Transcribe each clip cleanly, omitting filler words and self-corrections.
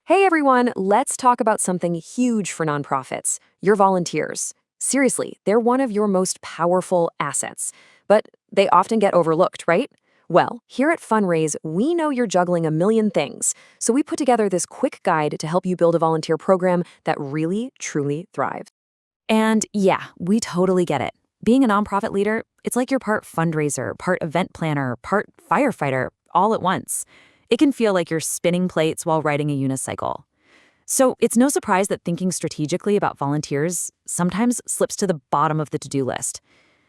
Hey everyone, let's talk about something huge for nonprofits, your volunteers. Seriously, they're one of your most powerful assets, but they often get overlooked, right? Well, here at Fundraise, we know you're juggling a million things, so we put together this quick guide to help you build a volunteer program that really, truly thrives. And yeah, we totally get it. Being a nonprofit leader, it's like you're part fundraiser, part event planner, part firefighter, all at once. It can feel like you're spinning plates while riding a unicycle. So it's no surprise that thinking strategically about volunteers sometimes slips to the bottom of the to-do list.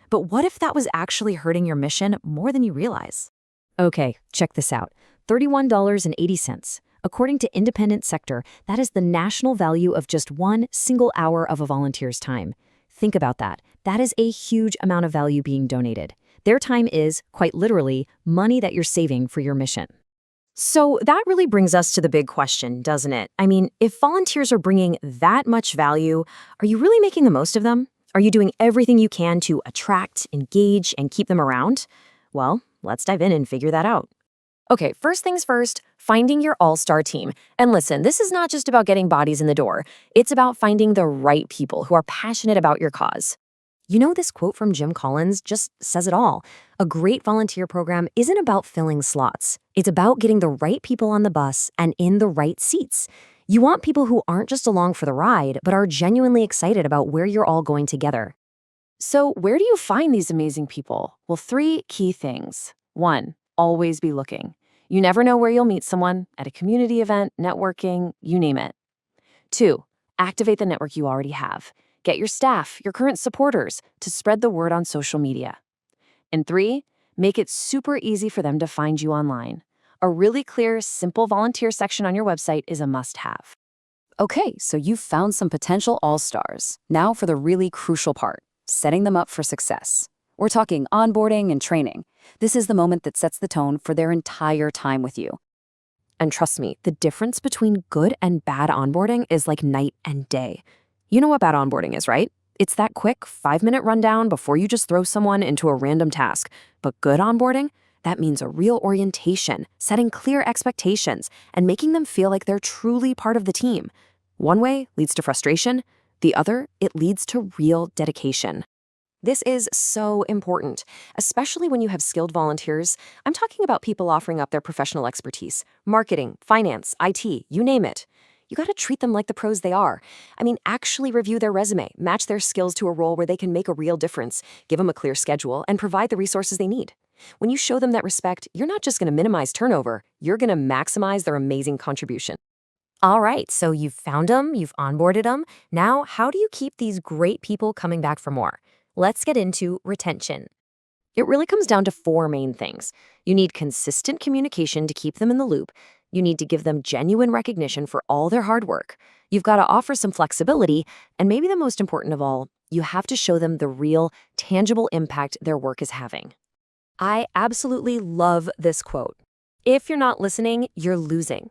But what if that was actually hurting your mission more than you realize? Okay, check this out. $31.80. According to Independent Sector, that is the national value of just one single hour of a volunteer's time. Think about that. That is a huge amount of value being donated. Their time is, quite literally, money that you're saving for your mission. So that really brings us to the big question, doesn't it? I mean, if volunteers are bringing that much value, are you really making the most of them? Are you doing everything you can to attract, engage, and keep them around? Well, let's dive in and figure that out. Okay, first things first, finding your all-star team. And listen, this is not just about getting bodies in the door. It's about finding the right people who are passionate about your cause. You know, this quote from Jim Collins just says it all. A great volunteer program isn't about filling slots. It's about getting the right people on the bus and in the right seats. You want people who aren't just along for the ride, but are genuinely excited about where you're all going together. So, where do you find these amazing people? Well, three key things. One, always be looking. You never know where you'll meet someone at a community event, networking, you name it. Two, activate the network you already have. Get your staff, your current supporters, to spread the word on social media. And three, make it super easy for them to find you online. A really clear, simple volunteer section on your website is a must-have. Okay, so you've found some potential all-stars. Now for the really crucial part, setting them up for success. We're talking onboarding and training. This is the moment that sets the tone for their entire time with you. And trust me, the difference between good and bad onboarding is like night and day. You know what bad onboarding is, right? It's that quick 5-minute rundown before you just throw someone into a random task. But good onboarding? That means a real orientation, setting clear expectations, and making them feel like they're truly part of the team. One way leads to frustration. The other, it leads to real dedication. This is so important, especially when you have skilled volunteers. I'm talking about people offering up their professional expertise, marketing, finance, IT, you name it. You got to treat them like the pros they are. I mean, actually review their resume, match their skills to a role where they can make a real difference, give them a clear schedule, and provide the resources they need. When you show them that respect, you're not just going to minimize turnover, you're going to maximize their amazing contribution. All right, so you've found them, you've onboarded them. Now, how do you keep these great people coming back for more? Let's get into retention. It really comes down to four main things. You need consistent communication to keep them in the loop. You need to give them genuine recognition for all their hard work. You've got to offer some flexibility. And maybe the most important of all, you have to show them the real, tangible impact their work is having. I absolutely love this quote. If you're not listening, you're losing.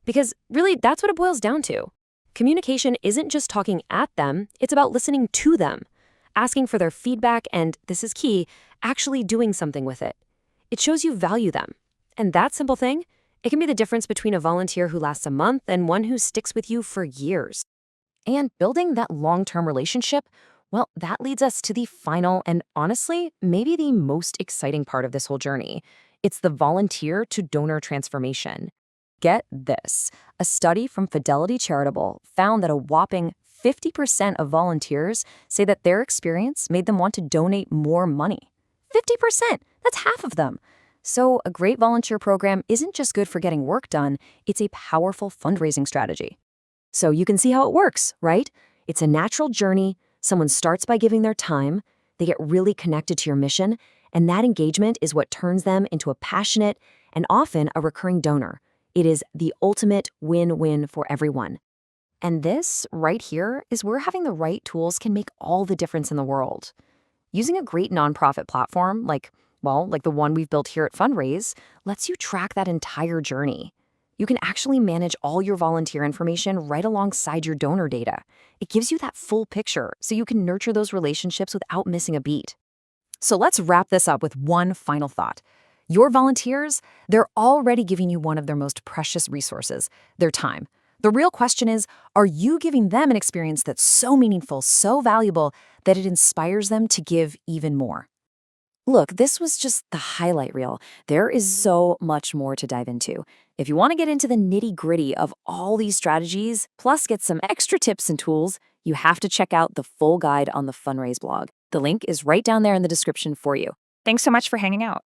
Because really, that's what it boils down to. Communication isn't just talking at them, it's about listening to them, asking for their feedback, and, this is key, actually doing something with it. It shows you value them. And that simple thing, it can be the difference between a volunteer who lasts a month and one who sticks with you for years. And building that long-term relationship, well, that leads us to the final and honestly, maybe the most exciting part of this whole journey. It's the volunteer to donor transformation. Get this. A study from Fidelity Charitable found that a whopping 50% of volunteers say that their experience made them want to donate more money. 50%! That's half of them. So a great volunteer program isn't just good for getting work done, it's a powerful fundraising strategy. So you can see how it works, right? It's a natural journey. Someone starts by giving their time, they get really connected to your mission, and that engagement is what turns them into a passionate and often a recurring donor. It is the ultimate win-win for everyone. And this, right here, is where having the right tools can make all the difference in the world. Using a great nonprofit platform, like the one we've built here at Fundraise, lets you track that entire journey. You can actually manage all your volunteer information right alongside your donor data. It gives you that full picture so you can nurture those relationships without missing a beat. So let's wrap this up with one final thought. Your volunteers, they're already giving you one of their most precious resources, their time. The real question is, are you giving them an experience that's so meaningful, so valuable, that it inspires them to give even more? Look, this was just the highlight reel. There is so much more to dive into. If you want to get into the nitty-gritty of all these strategies, plus get some extra tips and tools, you have to check out the full guide on the Fundraise blog. The link is right down there in the description for you. Thanks so much for hanging out.